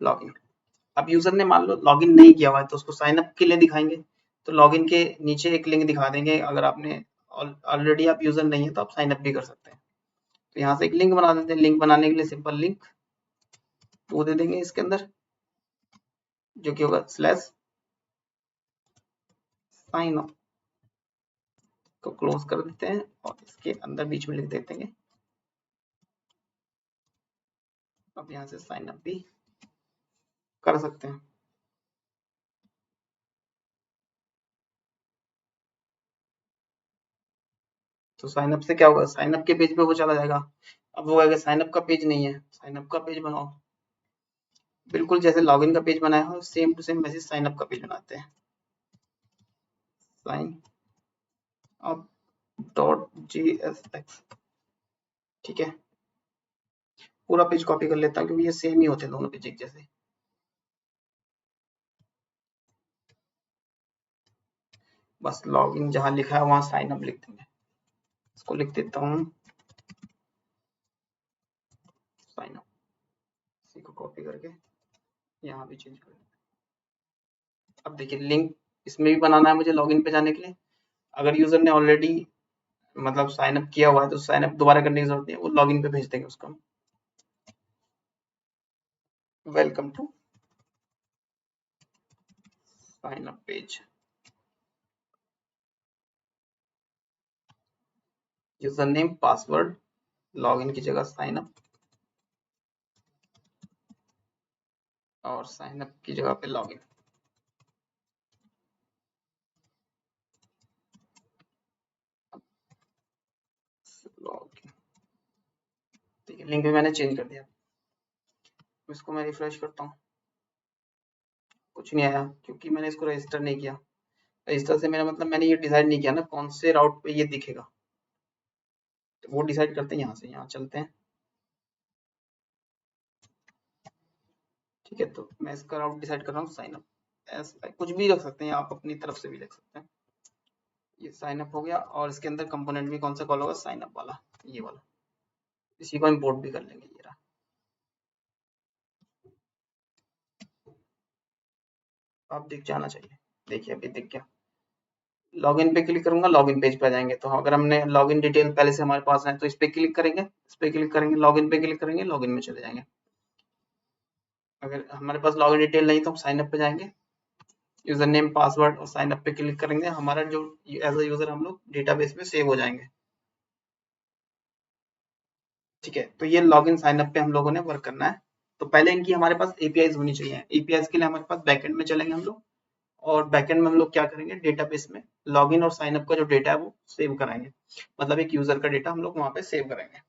लॉगिन। अब यूजर ने मान लो लॉगिन नहीं किया हुआ है तो उसको साइन अप के लिए दिखाएंगे। तो लॉगिन के नीचे एक लिंक दिखा देंगे, अगर आपने ऑलरेडी आप यूजर नहीं है तो आप साइन अप भी कर सकते हैं। तो यहाँ से एक लिंक बना देते हैं। लिंक बनाने के लिए सिंपल लिंक वो दे देंगे इसके अंदर, जो कि होगा स्लैश साइन अप, को क्लोज कर देते हैं और इसके अंदर बीच में लिख देते हैं। अब यहाँ से साइन अप भी कर सकते हैं। तो साइन अप से क्या होगा, साइन अप के पेज पे वो चला जाएगा। अब वो अगर साइन अप का पेज नहीं है, साइन अप का पेज बनाओ, बिल्कुल जैसे लॉगिन का पेज बनाया हो सेम टू सेम वैसे साइन अप का पेज बनाते हैं। साइन अप डॉट जीएसएक्स, ठीक है। पूरा पेज कॉपी कर लेता हूँ क्योंकि ये सेम ही होते हैं दोनों पेज एक जैसे। बस लॉगिन जहां लिखा है वहां साइन अप लिख देंगे। इसको लिख देता हूँ साइन अप, इसी को कॉपी करके यहाँ भी चेंज कर दें। अब देखिए लिंक इसमें भी बनाना है मुझे लॉगिन पे जाने के लिए। अगर यूजर ने ऑलरेडी मतलब साइन अप किया हुआ है तो साइन अप दोबारा करने की जरूरत नहीं है, वो लॉगिन पे भेज देंगे उसको। Welcome to sign up page, user name password, login की जगह साइन अप, और साइन अप की जगह पे लॉगिन। लॉगिन, ठीक है। लिंक भी मैंने चेंज कर दिया। इसको मैं रिफ्रेश करता हूँ, कुछ नहीं आया क्योंकि मैंने इसको रजिस्टर नहीं किया। रजिस्टर से मेरा मतलब मैंने ये डिसाइड नहीं किया ना कौन से राउट पे ये दिखेगा, तो वो डिसाइड करते हैं। यहाँ से यहाँ चलते हैं, ठीक है। तो मैं इसका राउट डिसाइड कर रहा हूँ साइन अप, कुछ भी रख सकते हैं आप अपनी तरफ से भी लिख सकते हैं। ये साइन अप हो गया और इसके अंदर कंपोनेंट भी कौन सा कॉल होगा, साइन अप वाला, ये वाला। इसी को इंपोर्ट भी कर लेंगे, ये रहा। आप दिख जाना चाहिए, देखिए अभी दिख गया। लॉगिन पे क्लिक करूंगा, लॉगिन पेज पे आ जाएंगे। तो अगर हमने लॉगिन डिटेल पहले से हमारे पास है तो इस पे क्लिक करेंगे, इस पे क्लिक करेंगे, लॉगिन पे क्लिक करेंगे, लॉगिन में चले जाएंगे। अगर हमारे पास लॉगिन डिटेल नहीं तो हम साइन अप पे जाएंगे, यूजर नेम पासवर्ड और साइन अप पे क्लिक करेंगे। हमारा जो एज अ यूजर हम लोग डेटाबेस में सेव हो जाएंगे। ठीक है, तो ये लॉगिन साइन अप पे हम लोगों ने वर्क करना है। तो पहले इनकी हमारे पास एपीआईज होनी चाहिए। एपीआईज के लिए हमारे पास बैकएंड में चलेंगे हम लोग, और बैकएंड में हम लोग क्या करेंगे, डेटाबेस में लॉगिन और साइन अप का जो डेटा है वो सेव कराएंगे। मतलब एक यूजर का डेटा हम लोग वहां पे सेव करेंगे,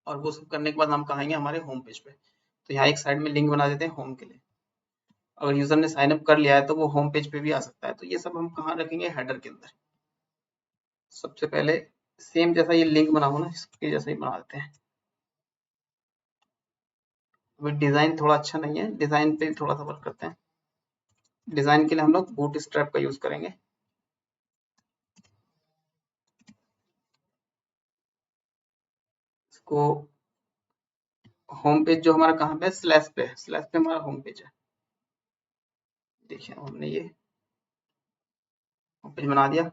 और वो सब करने के बाद हम कहेंगे हमारे होम पेज पे। तो यहाँ एक साइड में लिंक बना देते हैं होम के लिए। अगर यूजर ने साइन अप कर लिया है तो वो होम पेज पे भी आ सकता है। तो ये सब हम कहाँ रखेंगे, हेडर के अंदर। सबसे पहले सेम जैसा ये लिंक बना हो ना, इसके जैसा ही बना देते हैं। अभी डिजाइन थोड़ा अच्छा नहीं है, डिजाइन पे थोड़ा सा वर्क करते हैं। डिजाइन के लिए हम लोग बूटस्ट्रैप का यूज करेंगे। इसको होम पेज जो हमारा कहाँ पे है, स्लैश पे, स्लैश पे हमारा होम पेज है। देखिए हमने ये होम पेज बना दिया।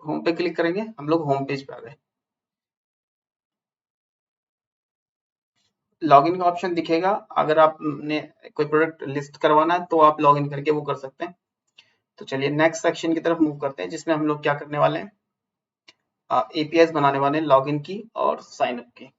होम पे क्लिक करेंगे, हम लोग होम पेज पे आ गए। लॉगिन का ऑप्शन दिखेगा। अगर आपने कोई प्रोडक्ट लिस्ट करवाना है तो आप लॉगिन करके वो कर सकते हैं। तो चलिए नेक्स्ट सेक्शन की तरफ मूव करते हैं, जिसमें हम लोग क्या करने वाले हैं, एपीआईज बनाने वाले हैं लॉगिन की और साइन अप की।